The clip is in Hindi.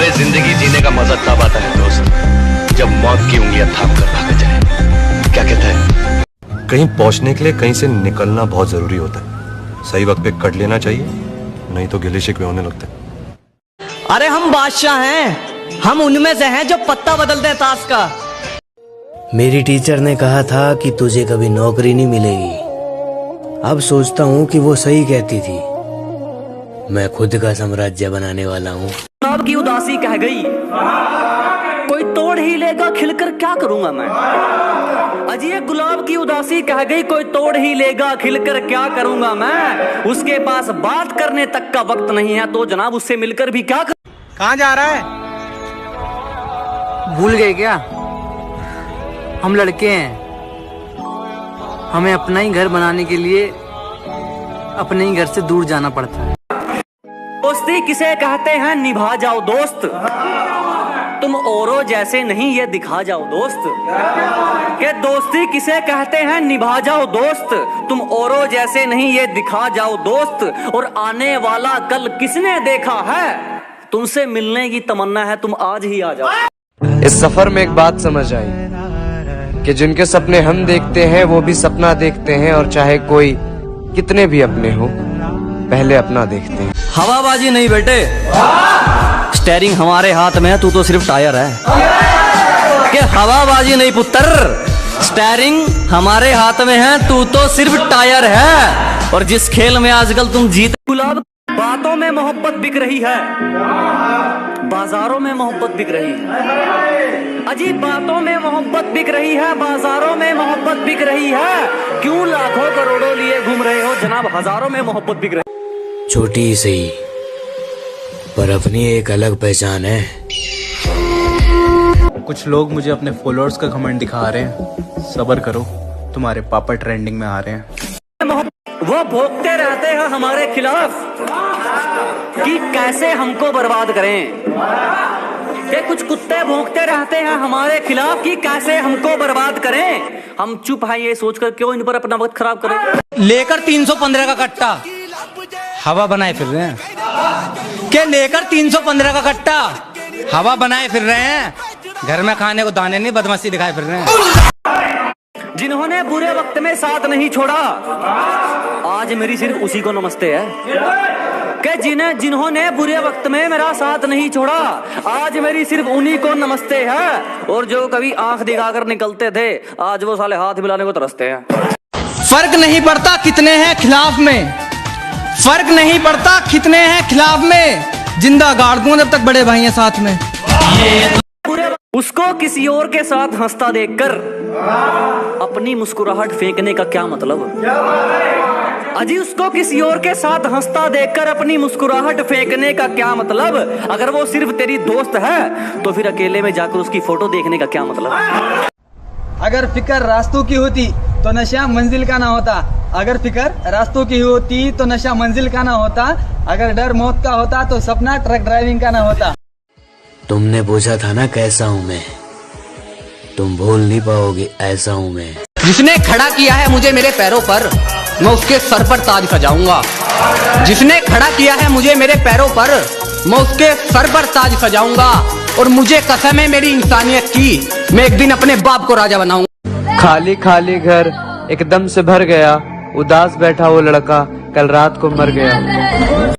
अरे जिंदगी जीने का मजा तब आता है दोस्त, जब मौत की उंगलियां थाम कर भागा जाए। क्या कहता है? कहीं पहुंचने के लिए कहीं से निकलना बहुत जरूरी होता है। सही वक्त पे कट लेना चाहिए, नहीं तो गिले शिकवे होने लगते हैं। अरे हम बादशाह हैं, हम उनमें से हैं जो पत्ता बदलते हैं ताश का। मेरी टीचर ने कहा था कि तुझे कभी नौकरी नहीं मिलेगी। अब सोचता हूँ कि वो सही कहती थी। मैं खुद का साम्राज्य बनाने वाला हूँ। गुलाब की उदासी कह गई, कोई तोड़ ही लेगा खिलकर क्या करूंगा मैं। अजी ये गुलाब की उदासी कह गई, कोई तोड़ ही लेगा खिलकर क्या करूंगा मैं। उसके पास बात करने तक का वक्त नहीं है, तो जनाब उससे मिलकर भी क्या कहाँ जा रहा है? भूल गए क्या? हम लड़के हैं, हमें अपना ही घर बनाने के लिए अपने ही घर से दूर जाना पड़ता है। दोस्ती किसे कहते हैं, निभा जाओ दोस्त, तुम औरों जैसे नहीं ये दिखा जाओ दोस्त। के दोस्ती किसे कहते हैं, निभा जाओ दोस्त, तुम औरों जैसे नहीं ये दिखा जाओ दोस्त। और आने वाला कल किसने देखा है, तुमसे मिलने की तमन्ना है, तुम आज ही आ जाओ। इस सफर में एक बात समझ आई कि जिनके सपने हम देखते हैं वो भी सपना देखते हैं, और चाहे कोई कितने भी अपने हो पहले अपना देखते हैं। हवाबाजी नहीं बेटे, स्टेयरिंग हमारे हाथ में है, तू तो सिर्फ टायर है। कि हवाबाजी नहीं पुत्र, स्टेयरिंग हमारे हाथ में है, तू तो सिर्फ टायर है। और जिस खेल में आजकल तुम जीत। गुलाब बातों में मोहब्बत बिक रही है, बाजारों में मोहब्बत बिक रही है। अजीब बातों में मोहब्बत बिक रही है, बाजारों में मोहब्बत बिक रही है। क्यों लाखों करोड़ों लिए घूम रहे हो जनाब, हजारों में मोहब्बत बिक रही है। छोटी ही सही पर अपनी एक अलग पहचान है। कुछ लोग मुझे अपने फॉलोअर्स का घमंड दिखा रहे हैं। सब्र करो, तुम्हारे पापा ट्रेंडिंग में आ रहे हैं। वो भोंकते रहते हैं हमारे खिलाफ कि कैसे हमको बर्बाद करें। कि कुछ कुत्ते भौंकते रहते हैं हमारे खिलाफ कि कैसे हमको बर्बाद करें। हम चुप हैं ये सोचकर, क्यों इन पर अपना वक्त खराब करें। लेकर 315 का कट्टा हवा बनाए फिर रहे हैं। के लेकर 315 का कट्टा हवा बनाए फिर रहे हैं। घर में खाने को दाने नहीं, बदमाशी दिखाए फिर रहे हैं। जिन्होंने बुरे वक्त में साथ नहीं छोड़ा, आज मेरी सिर्फ उसी को नमस्ते है। कि जिन्होंने बुरे वक्त में मेरा साथ नहीं छोड़ा, आज मेरी सिर्फ उन्हीं को नमस्ते है। और जो कभी आंख दिखाकर निकलते थे, आज वो साले हाथ मिलाने को तरसते हैं। फर्क नहीं पड़ता कितने हैं खिलाफ में, फर्क नहीं पड़ता कितने हैं खिलाफ में, जिंदा गाड़ दूं जब तक बड़े भाई हैं साथ में। उसको किसी और के साथ हंसता देखकर अपनी मुस्कुराहट फेंकने का क्या मतलब। अजी उसको किसी और के साथ हंसता देखकर अपनी मुस्कुराहट फेंकने का क्या मतलब। अगर वो सिर्फ तेरी दोस्त है तो फिर अकेले में जाकर उसकी फोटो देखने का क्या मतलब। अगर फिक्र रास्तों की होती तो नशा मंजिल का ना होता। अगर फिक्र रास्तों की होती तो नशा मंजिल का ना होता। अगर डर मौत का होता तो सपना ट्रक ड्राइविंग का ना होता। तुमने पूछा था ना कैसा हूँ मैं, तुम भूल नहीं पाओगे ऐसा हूँ मैं। जिसने खड़ा किया है मुझे मेरे पैरों पर, मैं उसके सर पर ताज सजाऊंगा। जिसने खड़ा किया है मुझे मेरे पैरों पर, मैं उसके सर पर ताज सजाऊंगा। और मुझे कसम है मेरी इंसानियत की, मैं एक दिन अपने बाप को राजा बनाऊंगा। खाली खाली घर एकदम से भर गया, उदास बैठा वो लड़का कल रात को मर गया।